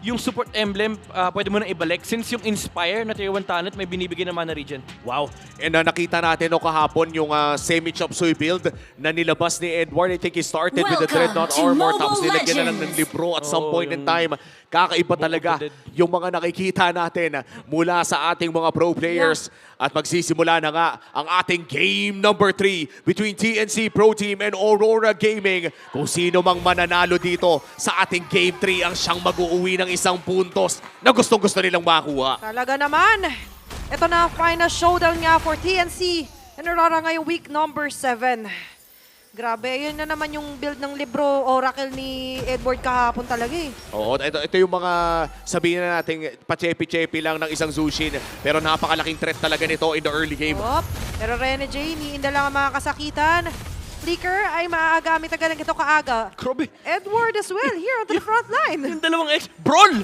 yung support emblem, pwede mo na ibalik since yung Inspire na tier 1 talent may binibigay ng mana regen. Wow. And nakita natin no kahapon yung semi-chop suey build na nilabas ni Edward. I think he started with the Dreadnought Armor tapos nilagyan na lang ng libro at some point in time. Kakaiba talaga yung mga nakikita natin mula sa ating mga pro players. At magsisimula na nga ang ating game number 3 between TNC Pro Team and Aurora Gaming. Kung sino mang mananalo dito sa ating game 3 ang siyang mag-uuwi ng isang puntos na gustong-gusto nilang makuha. Talaga naman. Ito na final showdown nga for TNC and Aurora ngayong week number 7. Grabe, yun na naman yung build ng libro Oracle ni Edward kahapon talaga eh. Oo, ito yung mga sabihin na natin pachepi-chepi lang ng isang Zushin. Pero napakalaking threat talaga nito in the early game. Pero Rene J, iniinda lang ang mga kasakitan. Flicker ay maaagamit agad ng ito kaaga. Grabe. Edward as well, here on the front line. Yung dalawang Brawl!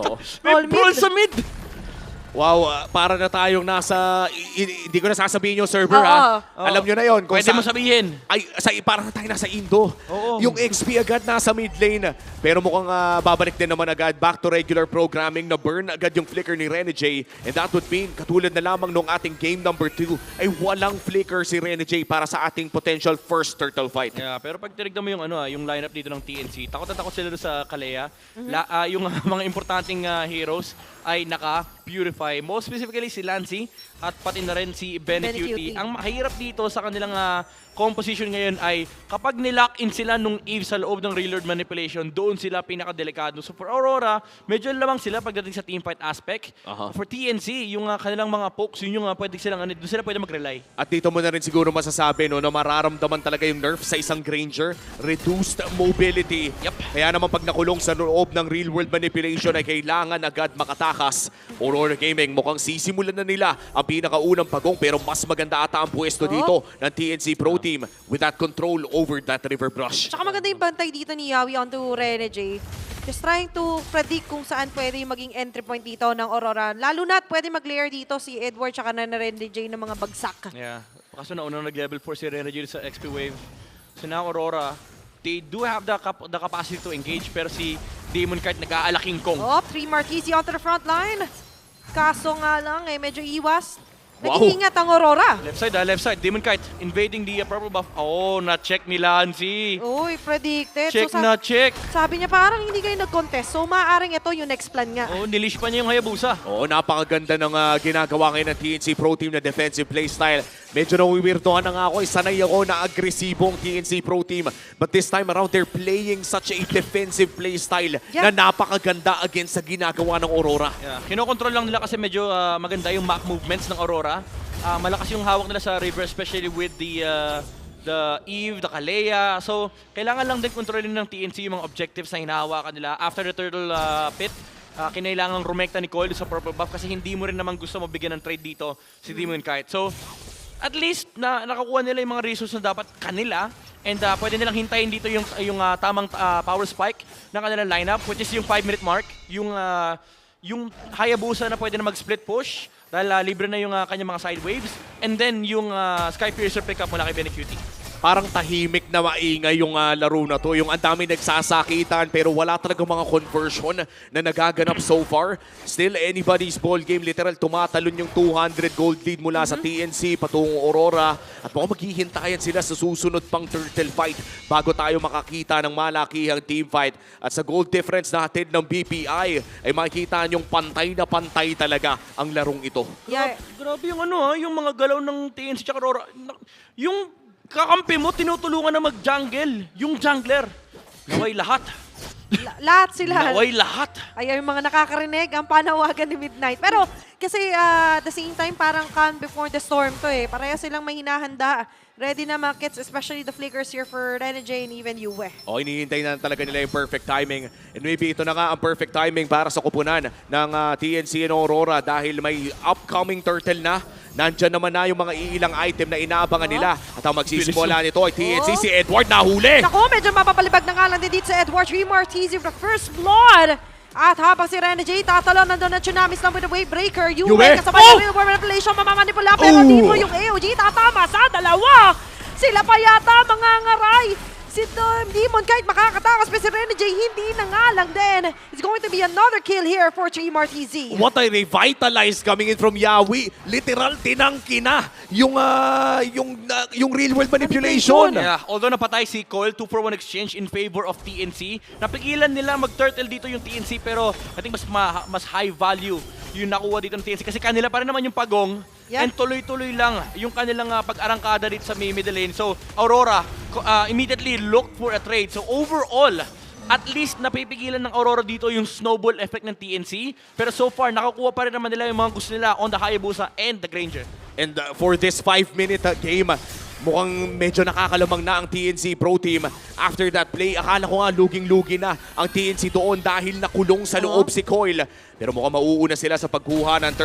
Oo. May Brawl Brawl mid. sa mid! Wow, para na tayong nasa, hindi ko na sasabihin yung server ha. Alam nyo na yon. Pwede mo sabihin. Ay, para na tayo nasa Indo. Oo. Yung XP agad nasa mid lane. Pero mukhang babalik din naman agad back to regular programming na burn agad yung flicker ni Rene J. And that would mean, katulad na lamang nung ating game number 2, ay walang flicker si Rene J para sa ating potential first turtle fight. Yeah, pero pag tinignan mo yung yung lineup dito ng TNC, takot na takot sila doon sa Kalea. Yung mga importanteng heroes ay naka-purify. Most specifically si Lancy at pati na rin si Benecutie. Ang mahirap dito sa kanilang composition ngayon ay kapag nilock in sila nung Eve sa loob ng reload manipulation, doon sila pinakadelikado. So for Aurora, medyo lamang sila pagdating sa teamfight aspect. For TNC, yung kanilang mga pokes, yun yung pwede silang, doon sila pwede mag-rely. At dito mo na rin siguro masasabi no, na mararamdaman talaga yung nerf sa isang Granger. Reduced mobility. Kaya naman pag nakulong sa loob ng real world manipulation ay kailangan agad makatakas. Aurora Gaming mukhang sisimulan na nila ang pinakaunang pagong pero mas maganda ata ang pwesto dito ng TNC Pro Team with that control over that river brush. Tsaka maganda yung bantay dito ni Yawi onto Rene J. Just trying to predict kung saan pwede yung maging entry point dito ng Aurora. Lalo na't pwede mag-layer dito si Edward tsaka na Rene J ng mga bagsak. Yeah. Kaso naunang nag-level 4 si Rene J sa XP Wave. So now Aurora, they do have the capacity to engage pero si Demon Knight nag-aalaking kong. 3 Marquise onto the front line. Kaso nga lang medyo iwas. Wow. Nag-iingat ang Aurora. Left side. Demon Knight invading the purple buff. Na-check ni Lancy. Uy, predicted. Check. Sabi niya parang hindi kayo nag-contest. So maaaring ito yung next plan nga. Nilish pa niya yung Hayabusa. Napakaganda ng ginagawa ngayon ng TNC Pro Team na defensive playstyle. Medyo nawiwirdohan na nga ako. Sanay ako na agresibong TNC Pro Team. But this time around, they're playing such a defensive playstyle na napakaganda against sa ginagawa ng Aurora. Yeah. Kinokontrol lang nila kasi medyo maganda yung map movements ng Aurora. Malakas yung hawak nila sa river, especially with the Eve, the Kalea. So, kailangan lang din kontrolin ng TNC yung mga objectives na hinahawakan nila. After the turtle pit, kinailangang rumekta ni Cole sa purple buff kasi hindi mo rin naman gusto mabigyan ng trade dito si Demon Knight. So, at least nakakuha nila yung mga resources na dapat kanila and pwede nilang hintayin dito yung tamang power spike ng kanilang lineup, which is yung 5-minute mark, yung Hayabusa na pwede na mag-split push dahil libre na yung kanyang mga side waves, and then yung Skypiercer pickup mula kay Benecutie. Parang tahimik na maingay yung laro na to. Yung ang dami nagsasakitan pero wala talaga mga conversion na nagaganap so far. Still anybody's ball game. Literal, tumatalon yung 200 gold lead mula sa TNC patungong Aurora. At mukhang maghihintayan sila sa susunod pang turtle fight bago tayo makakita ng malakihang team fight. At sa gold difference natin ng BPI ay makikita yung pantay na pantay talaga ang larong ito. Grabe yung yung mga galaw ng TNC tsaka Aurora. Yung kakampi mo, tinutulungan na mag-jungle. Yung jungler, naway lahat. Lahat sila. Naway lahat. Ayaw yung mga nakakarinig ang panawagan ni Midnight. Pero kasi at the same time, parang calm before the storm to Pareha silang may hinahanda. Ready na markets, especially the flickers here for Rene J and even Yue. Hinihintay na talaga nila yung perfect timing. And maybe ito na nga ang perfect timing para sa kupunan ng TNC and Aurora dahil may upcoming turtle na. Nandyan naman na yung mga iilang item na inaabangan nila. At ang magsisimula nito ay TNC, si Edward nahuli! Naku, medyo mapapalibag na nga lang din dito sa Edward. 3 Marquise for the first blood. At habang si Rene J, tatalon nandun na Tsunamis lang with the wave breaker. Yue, kasabay na real world manipulation, mamamanipula. Pero dito yung AOG tatama sa dalawa. Sila pa yata mangangaray. Si Demon kahit makakatakas pa si Rene J, hindi na nga lang din. It's going to be another kill here for Chimar TZ. What a revitalized coming in from Yawi. Literal, tinangki na yung real world manipulation. Yeah, although napatay si Cole, 2-for-1 exchange in favor of TNC. Napigilan nila mag-turtle dito yung TNC pero I think mas high value yung nakuha dito ng TNC kasi kanila pa rin naman yung pagong. Yeah. And tuloy-tuloy lang yung kanilang pag-arangkada dito sa middle lane. So, Aurora immediately looked for a trade. So, overall, at least napipigilan ng Aurora dito yung snowball effect ng TNC. Pero so far, nakakuha pa rin naman nila yung mga gusto nila on the Hayabusa and the Granger. And for this 5-minute game, mukhang medyo nakakalamang na ang TNC Pro Team. After that play, akala ko nga luging-lugi na ang TNC doon dahil nakulong sa loob si Coil. Pero mukhang mauuna sila sa pagkuha ng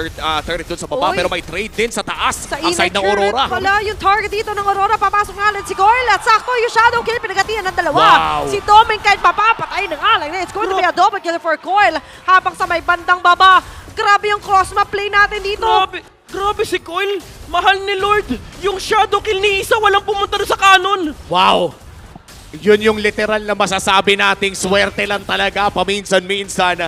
turret doon sa baba. Oy. Pero may trade din sa taas Sa ang inner side ng turret Aurora. pala yung target dito ng Aurora. Papasok nga lang si Coil at sakto yung shadow kill. Pinagatian ng dalawa. Wow. Si Domin kahit mapapatay ng alay na. It's going to be a double kill for Coil. Habang sa may bandang baba. Grabe yung cross map play natin dito. Grabe si Coil. Mahal ni Lord. Yung shadow kill ni Isa walang pumunta doon sa canon. Wow! Yun yung literal na masasabi nating swerte lang talaga paminsan-minsan.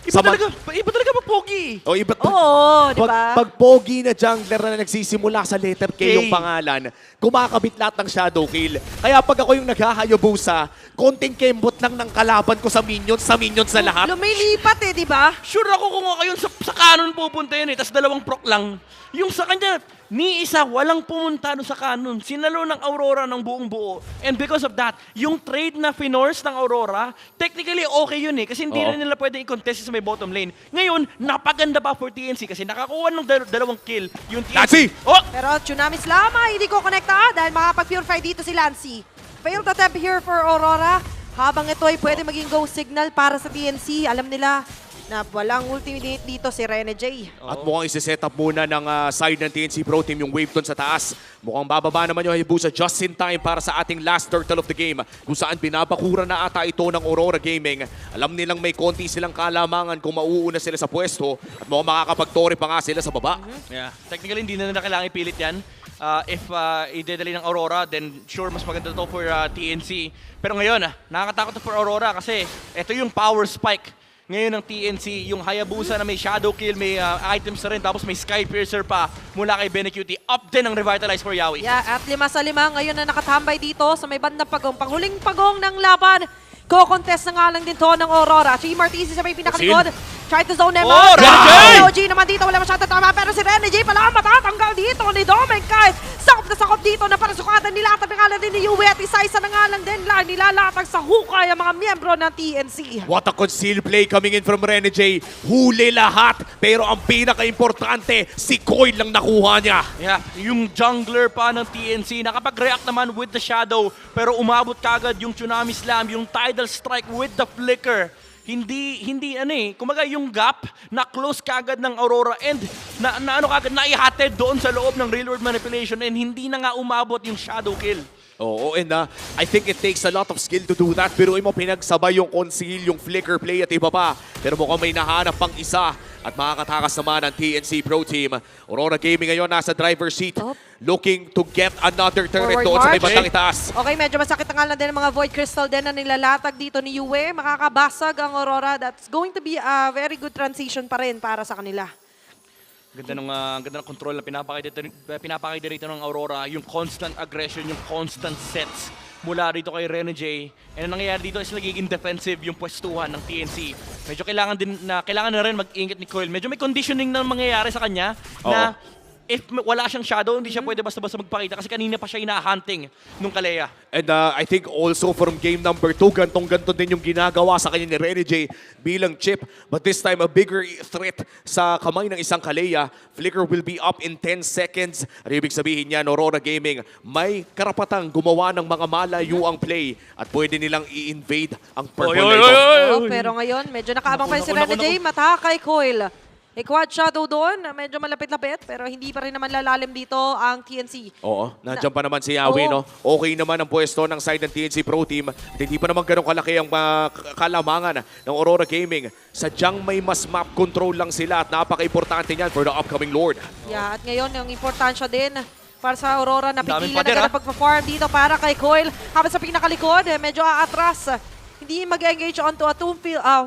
Iba talaga mag-pogi. O iba Oo, di ba? Pag pogi na jungler na nagsisimula sa letter K K. yung pangalan, kumakabit lahat ng shadow kill. Kaya pag ako yung naghahayabusa, konting kembot lang ng kalaban ko sa minions na lahat. Lumilipat di ba? Sure ako kung kayo sa canon pupunta yun tapos 2 proc lang. Yung sa kanya, ni Isa walang pumunta doon sa canon. Sinalo ng Aurora ng buong buo. And because of that, yung trade na Finors ng Aurora, technically okay yun kasi hindi Oo. na nila pwede i-contest sa may bottom lane. Ngayon, napaganda pa for TNC kasi nakakuha ng 2 kill yung TNC. Lancy! Oh! Pero Tsunamis lamang, hindi ko konekta dahil makapag-purify dito si Lancy. Failed attempt here for Aurora. Habang ito ay pwede maging go signal para sa TNC. Alam nila na walang ultimate dito si Rene J. At mukhang isi-set up muna ng side ng TNC Pro Team yung wave doon sa taas. Mukhang bababa naman yung Hayabusa just in time para sa ating last turtle of the game kung saan pinapakura na ata ito ng Aurora Gaming. Alam nilang may konti silang kalamangan kung mauuna sila sa pwesto at mukhang makakapag-tori pa nga sila sa baba. Yeah. Technically, hindi na nila kailangan ipilit yan. If idedali ng Aurora, then sure, mas maganda to for TNC. Pero ngayon, nakakatakot to for Aurora kasi ito yung power spike ngayon ng TNC, yung Hayabusa na may shadow kill, may items na rin, tapos may Sky Piercer pa mula kay Benecutie. Up din ang Revitalize for Yawi. Yeah, at 5-5 ngayon na nakatambay dito sa may bandang pagong. Panghuling pagong ng laban. Ko-contest na nga lang din to ng Aurora. Chimar TZ sa may pinakalikod. Try to zone them out. Rene J! OG naman dito, wala masyadong tama. Pero si Rene J pala matatanggal dito ni Domen kahit sakop na sakop dito na para sukatan nilatag na nga lang din ni Yue at isa-isa na nga lang din nilalatag sa hukay ang mga miyembro ng TNC. What a concealed play coming in from Rene J. Huli lahat, pero ang pinaka-importante, si Coil lang nakuha niya. Yeah, yung jungler pa ng TNC, nakapag-react naman with the shadow, pero umabot kagad yung Tsunami Slam, yung Tidal Strike with the Flicker. Hindi kumaga yung gap na close kagad ng Aurora and kagad naihatid doon sa loob ng real world manipulation and hindi na nga umabot yung shadow kill. Oo, and I think it takes a lot of skill to do that. Pero mo pinagsabay yung conceal, yung flicker play at iba pa. Pero mukhang may nahanap pang isa at makakatakas naman ang TNC Pro Team. Aurora Gaming ngayon nasa driver's seat. Looking to get another turret Forward doon sa may march. bandang itaas. Okay, medyo masakit na nga lang din ang mga Void Crystal din na nilalatag dito ni Yue. Makakabasag ang Aurora. That's going to be a very good transition pa rin para sa kanila. Ganda ng control na pinapakita rito ng Aurora, yung constant aggression, yung constant sets mula rito kay Rene J. And ang nangyayari dito is nagiging defensive yung pwestuhan ng TNC. Medyo kailangan na rin mag-ingat ni Coil. Medyo may conditioning na mangyayari sa kanya na if wala siyang shadow, hindi siya pwede basta-basta magpakita kasi kanina pa siya ina-hunting nung Kalea. And I think also from game number 2, gantong-ganto din yung ginagawa sa kanya ni Rene J bilang chip. But this time, a bigger threat sa kamay ng isang Kalea. Flicker will be up in 10 seconds. Ano ibig sabihin niya, Aurora Gaming, may karapatang gumawa ng mga malayuang play at pwede nilang i-invade ang purple na ito. Oh, pero ngayon, medyo nakaabang pa rin si Rene J. Mata kay Coil. Quad shadow doon, medyo malapit-lapit, pero hindi pa rin naman lalalim dito ang TNC. Oo, nandiyan pa naman si Yawi, no? Okay naman ang pwesto ng side ng TNC Pro Team. At hindi pa naman ganun kalaki ang kalamangan ng Aurora Gaming. Sadyang may mas map control lang sila at napaka-importante niyan for the upcoming Lord. Yeah, at ngayon, yung importansya din para sa Aurora na Daming pigilan pader, agad ang pagpa-farm dito para kay Coil. Habang sa pinakalikod, medyo aatras. Hindi mag-engage onto a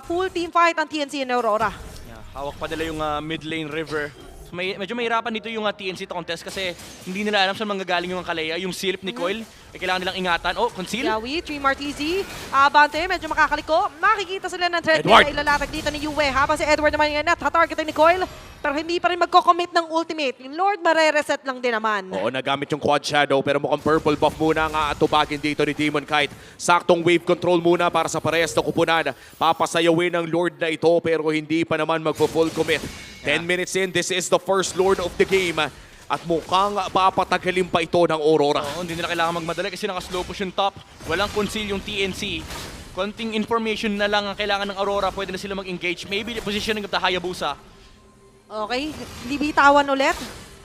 full team fight ang TNC and Aurora. Yeah, hawak pa nila yung mid lane river. So medyo mahirapan dito yung TNC to contest kasi hindi nila alam saan manggagaling yung Kalea. Yung silip ni Coil, kailangan nilang ingatan. Oh, conceal. Yawi, 3 Martizi, Abante, medyo makakaliko. Makikita sila ng threat Edward. na ilalatag dito ni Yue. Habang si Edward naman yung tatargetin ni Coil. Pero hindi pa rin magko-commit ng ultimate. Yung Lord mare-reset lang din naman. Oo, nagamit yung Quad Shadow pero mukhang purple buff muna ang aatubagin dito ni Demon Kite. Saktong wave control muna para sa parehas na kupunan. Papasayawin ng Lord na ito pero hindi pa naman magpo-full commit. 10 minutes in, this is the first Lord of the game. At mukhang papatagalin pa ito ng Aurora. Oo, hindi nila kailangan magmadali kasi naka-slow push yung top. Walang conceal yung TNC. Konting information na lang ang kailangan ng Aurora. Pwede na sila mag-engage. Maybe the positioning of the Hayabusa. Okay, libitawan ulit.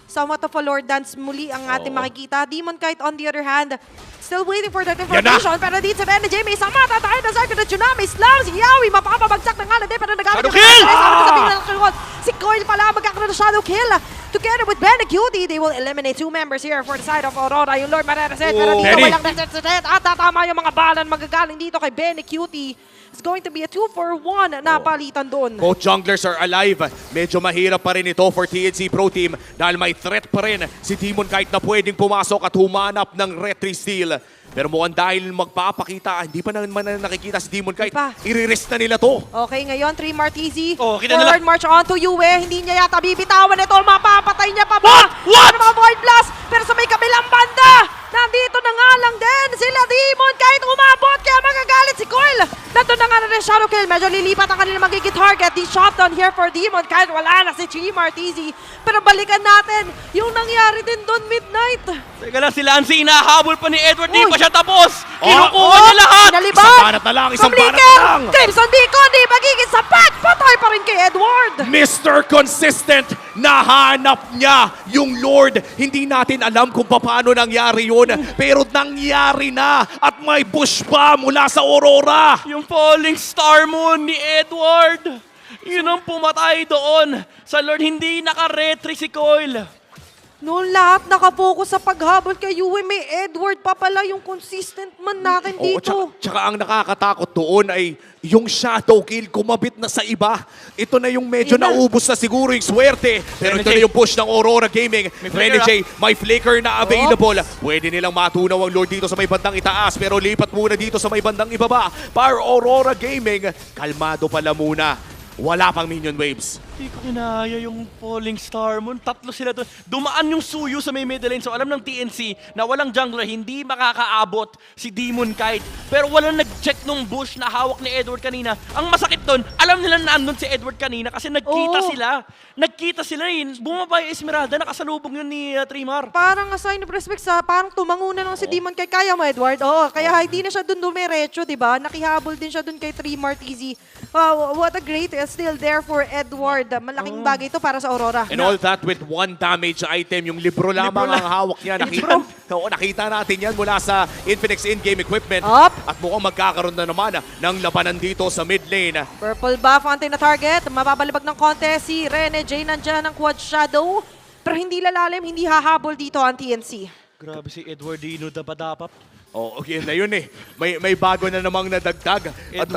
Somewhat of a Lord Dance muli ang ating makikita. Demon Kite on the other hand, still waiting for that information. Pero dito sa NJ, may isang matatay na circle na tsunami. Slam si Yawi, mapapabagsak ng halad pero nagamit Shadow kill! Si Coil pala magkakaroon ng shadow kill. Together with Benecuti, they will eliminate 2 members here for the side of Aurora. Yung Lord Marareset, pero dito Benny. walang reset. At tatama yung mga balan magagaling dito kay Benecuti. It's going to be a 2-for-1 na palitan doon. Both junglers are alive. Medyo mahirap pa rin ito for TNC Pro Team dahil may threat pa rin si Demon Kite na pwedeng pumasok at humanap ng retry steal. Pero mukhang dahil magpapakita, hindi pa naman nakikita si Demon Kite, Pa. i-risk na nila to. Okay, ngayon, 3 Martizi. Oh, kita Forward nila. march onto Yue. Hindi niya yata bibitawan ito. Mapapatay niya pa ba? What? Ano mga void blast? Pero sa may kabilang banda, nandito na nga lang din sila Demon kahit umabot. Kaya magagalit si Coil. Nandun na nga na rin Shadow Kill. Medyo lilipat ang kanila magiging target. The shot down here for Demon kahit wala na si 3 Martizi. Pero balikan natin yung nangyari din doon midnight. Teka lang, si Lancy, inahabol pa ni Edward. Di Uy. pa siya tapos. Oh, Kinukuha niya lahat. Nalibat. Isang banat na lang, isang From banat Licker. na lang. Crimson Beacon, di magiging sapat. Patay pa rin kay Edward. Mr. Consistent, nahanap niya yung Lord. Hindi natin alam kung paano nangyari yun, pero nangyari na at may push pa mula sa Aurora. Yung falling star moon ni Edward. Yun ang pumatay doon. Sa Lord, hindi naka-retry si Coil. Noong lahat nakapokus sa paghabol kay Yue, may Edward pa pala yung consistent man natin Oo, dito. tsaka ang nakakatakot doon ay yung shadow kill kumabit na sa iba. Ito na yung medyo Yun na. naubos na siguro yung swerte. Pero ito Renegade. na yung push ng Aurora Gaming. May flicker, Renegade, may flicker na available. Pwede nilang matunaw ang Lord dito sa may bandang itaas. Pero lipat muna dito sa may bandang ibaba. Para Aurora Gaming, kalmado pala muna. Wala pang minion waves. Hindi ko kinaya yung falling star moon. Tatlo sila doon. Dumaan yung Suyu sa may middle lane. So alam ng TNC na walang jungler, hindi makakaabot si Demon Kite. Pero walang nag-check nung bush na hawak ni Edward kanina. Ang masakit doon, alam nila na andun si Edward kanina kasi nagkita Oo. sila. Nagkita sila yun. Bumaba yung Esmeralda, nakasalubong yun ni Trimar. Parang a sign of respect sa parang tumanguna ng si Demon kay kaya mo, Edward. Oo, kaya hindi na siya dun dumiretso, di ba? Nakihabol din siya dun kay 3 Martizi. Wow, what a great still there for Edward. Malaking bagay ito para sa Aurora. And all that with one damage item. Yung libro lamang ang hawak niya. Nakita, nakita natin yan mula sa Infinix in-game equipment. Up. At mukhang magkakaroon na naman ng labanan dito sa mid lane. Purple buff onto na target. Mababalibag ng konti si Rene J. Nandiyan ng Quad Shadow. Pero hindi lalalim, hindi hahabol dito ang TNC. Grabe si Edwardino dapadapap. Oh, okay na yun eh. May bago na namang nadagdag. At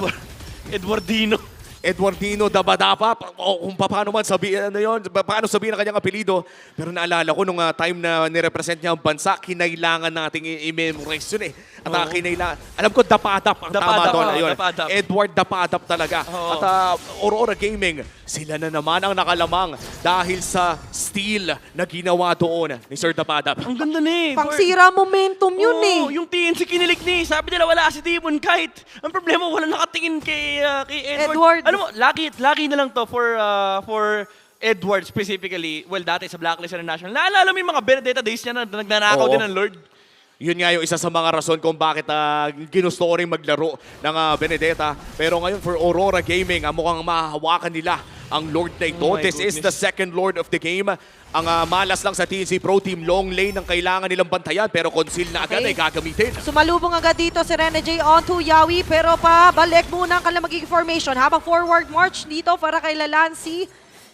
Edwardino. Edwardino Dabadapa, o kung paano man sabihin, ano yun, paano sabihin ang kanyang apelido. Pero naalala ko nung time na nirepresent niya ang bansa, kinailangan nating i-memorize yun eh. At kinailangan, alam ko Dapadap ang tama Dapadap, doon. oo, Ayun. Dapadap. Edward Dapadap talaga. Oo. At Aurora Gaming, sila na naman ang nakalamang dahil sa steal na ginawa doon ni Sir Dapadap. Ang ganda ni. Pangsira momentum yun Oo, eh. yung TNC kinilig ni. Sabi nila wala si Demon Kite. Ang problema wala nakatingin kay Edward. Edward. Alam mo, lucky na lang to for Edward specifically. Well, dati sa Blacklist na national. Naalala mo yung mga Benedetta days niya na nagnanakaw Oo. din ng Lord? Yun nga yung isa sa mga rason kung bakit ginusto ko rin maglaro ng Benedetta. Pero ngayon for Aurora Gaming, mukhang mahahawakan nila ang Lord na ito. Oh my This is the goodness. second Lord of the game. Ang malas lang sa TNC Pro Team, long lane ang kailangan nilang bantayan pero conceal na agad Okay. ay gagamitin. Sumalubong agad dito si Rene J onto Yawi pero pabalik muna ang kanilang magiging formation habang forward march dito para kay Lalansi.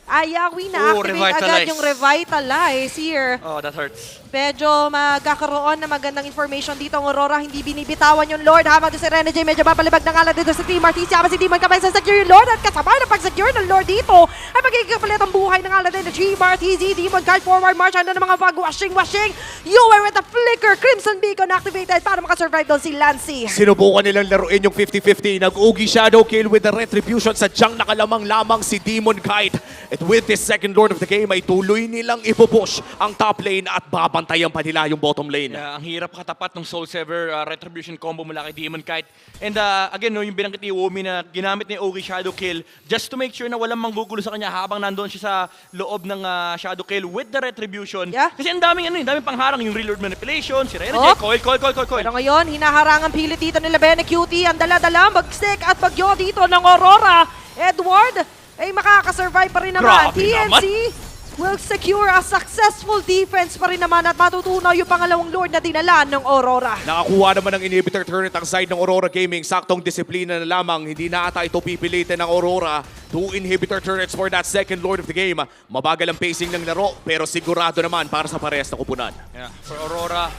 Ayawi na activate agad Revitalize. yung Revitalize here. Oh, that hurts. Medyo magkakaroon na magandang information dito ang Aurora. Hindi binibitawan yung Lord. Habang si Rene J medyo papalibag na ngala dito sa Team Artesia. Habang si Demon Kapay sa secure yung Lord. At kasabay na pag-secure ng Lord dito ay magiging kapalit ang buhay ng ngala din na Team Artesia. Demon Guard forward march. Ano na mga washing. Ewer with the flicker. Crimson Beacon activated para makasurvive doon si Lancy. Sinubukan nilang laruin yung 50-50. Nag-ugi shadow kill with the retribution. Sadyang nakalamang lamang si Demon Kite. At with this second Lord of the game ay tuloy nilang ipupush ang top lane at babantayan pa nila yung bottom lane. Yeah, ang hirap katapat ng Soul Sever Retribution combo mula kay Demon Kite. And again, no, yung binanggit ni Wumi na ginamit ni Ogi Shadow Kill just to make sure na walang manggugulo sa kanya habang nandoon siya sa loob ng Shadow Kill with the Retribution. Yeah. Kasi ang daming pangharang, yung Reload Manipulation, si Rene Oh. J, coil. Pero ngayon, hinaharangan pilit dito nila Bene Cutie. Ang dala-dala, mag-stick at bagyo dito ng Aurora. Edward ay makakasurvive pa rin naman. Grabe TNC will secure a successful defense pa rin naman at matutunaw yung pangalawang Lord na dinala ng Aurora. Nakakuha naman ng inhibitor turret ang side ng Aurora Gaming. Saktong disiplina na lamang. Hindi na ata ito pipilitin ng Aurora. 2 inhibitor turrets for that second Lord of the game. Mabagal ang pacing ng laro pero sigurado naman para sa parehas na kupunan. Yeah, for Aurora,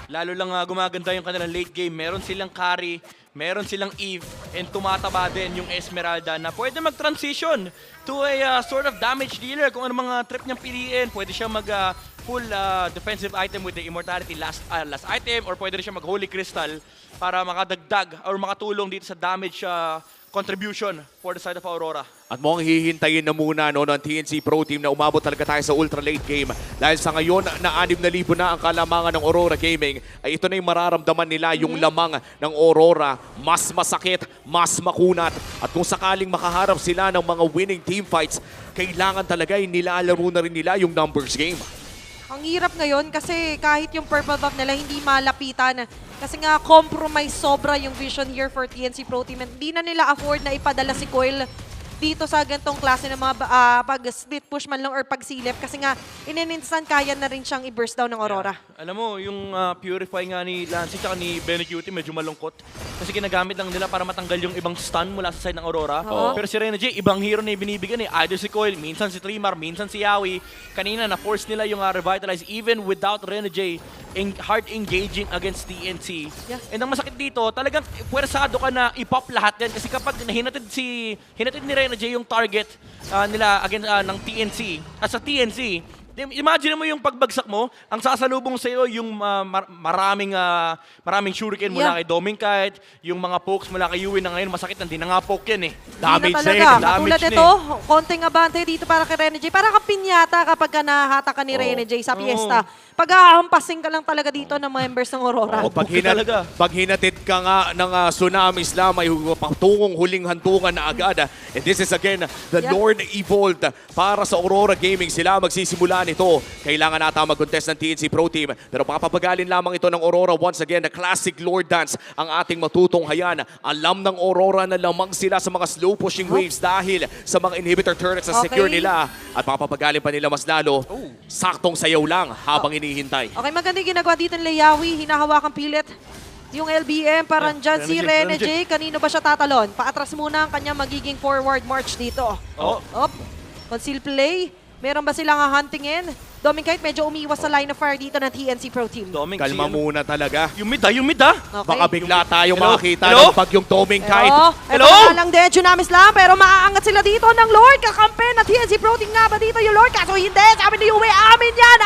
lalo lang gumaganda yung kanilang late game. Meron silang carry, meron silang Eve, and tumataba din yung Esmeralda na pwede mag-transition to a sort of damage dealer. Kung ano mga trip niyang piliin, pwede siya mag full defensive item with the Immortality last item, or pwede rin siya mag-Holy Crystal para makadagdag or makatulong dito sa damage contribution for the side of Aurora. At mukhang hihintayin na muna no, ng TNC Pro Team na umabot talaga tayo sa ultra late game. Dahil sa ngayon na 6,000 na ang kalamangan ng Aurora Gaming, ay ito na yung mararamdaman nila yung lamang ng Aurora. Mas masakit, mas makunat. At kung sakaling makaharap sila ng mga winning team fights, kailangan talaga ay nilalaro na rin nila yung numbers game. Ang hirap ngayon kasi kahit yung purple buff nila hindi malapitan. Kasi nga compromise sobra yung vision here for TNC Pro Team. Hindi na nila afford na ipadala si Coil dito sa gantong klase ng mga pag-split push man lang or pagsilip. Kasi nga in-instant kaya na rin siyang i-burst down ng Aurora. Yeah. Alam mo, yung Purify nga ni Lancy at ni Bene Cutie medyo malungkot. Kasi ginagamit lang nila para matanggal yung ibang stun mula sa side ng Aurora. Oo. Pero si Rene J, ibang hero na ibinibigyan eh. Either si Coil, minsan si Trimar, minsan si Yawi. Kanina na-force nila yung Revitalize even without Rene J hard engaging against TNC. Yeah. And ang masakit dito, talagang puwersado ka na i-pop lahat yan. Kasi kapag hinatid ni Rene J yung target nila against ng TNC, sa TNC, imagine mo yung pagbagsak mo, ang sasalubong sa iyo yung maraming shuriken mula kay Doming Kite, yung mga pokes mula kay Yuwi na ngayon masakit, hindi na nga poke yan eh. Damage Hindi na na talaga. yun. Katulad Damage na nito, konting abante dito para kay Rene J. Para kang pinyata kapag ka nahata ka ni Rene J sa piyesta. Pag hahampasin ka lang talaga dito ng members ng Aurora. O, pag, Buki talaga. pag hinatid ka nga ng Tsunami Islam ay patungong huling hantungan na agad. And this is again the Lord Evolved para sa Aurora Gaming. Sila magsisimula nito. Kailangan nata mag-contest ng TNC Pro Team. Pero papapagalin lamang ito ng Aurora. Once again, the classic Lord Dance ang ating matutunghayan. Alam ng Aurora na lamang sila sa mga slow pushing waves dahil sa mga inhibitor turrets na secure nila. At papapagalin pa nila mas lalo. Saktong sayaw lang habang hinihintay. Okay, maganda yung ginagawa dito ni Yawi. Hinahawakang pilit yung LBM. Parang dyan si Rene J. Kanino ba siya tatalon? Paatras muna ang kanya magiging forward march dito. Op. Conceal play. Meron ba silang huntingin? Doming Kite medyo umiwas sa line of fire dito ng TNC Pro Team. Doming, Kalma muna talaga. Yung mid ah. Okay. Baka bigla tayong Hello? makakita Hello? ng bagyong Doming Kite. Hello? Ito na lang din, Tsunamis lang, pero maaangat sila dito ng Lord. Kakampi na TNC Pro Team nga ba dito yung Lord? Kaso hindi, sabi ni Uwe, amin yan!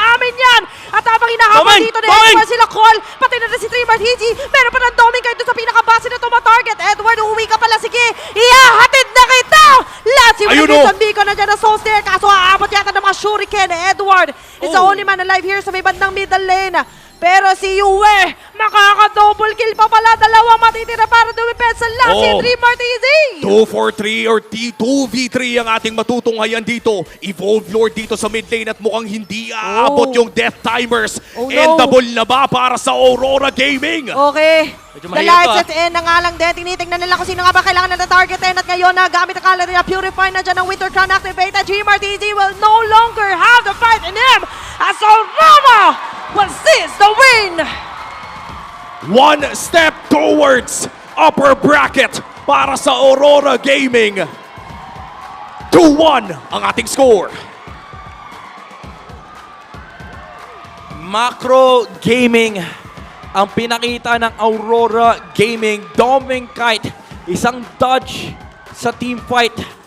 At habang hinahabol Doming! dito ni Doming! Edward sila call, pati na rin si Trimar Hiji, meron pa ng Doming Kite doon sa pinakabase na tumatarget. Edward, uwi ka pala, sige, ihahatid na kita! Latsi, Ayun, Wilson Biko na dyan na Soul Stair, kaso aabot yata ng mga shuriken. Edward is the only man alive here sa may bandang middle lane. Pero si Yue, makaka-double kill pa pala. Dalawang matitira para dumipensa lang si Dreamer TZ. 2 for 3 or 2v3 ang ating matutunghayan dito. Evolve Lord dito sa mid lane at mukhang hindi aabot yung death timers. Oh, no. Endable na ba para sa Aurora Gaming? Okay. Medyo The mahirap lights at end na nga lang din. Tinitingnan nila kung sino nga ba kailangan na targetin. At ngayon na gamit ang kala nila Purify na dyan ng Winter Crown activated. Dreamer TZ will no longer have the fight in him as Aurora will seize the win. One step towards upper bracket para sa Aurora Gaming. 2-1 ang ating score. Macro Gaming ang pinakita ng Aurora Gaming. Doming Kite, isang dodge sa team fight.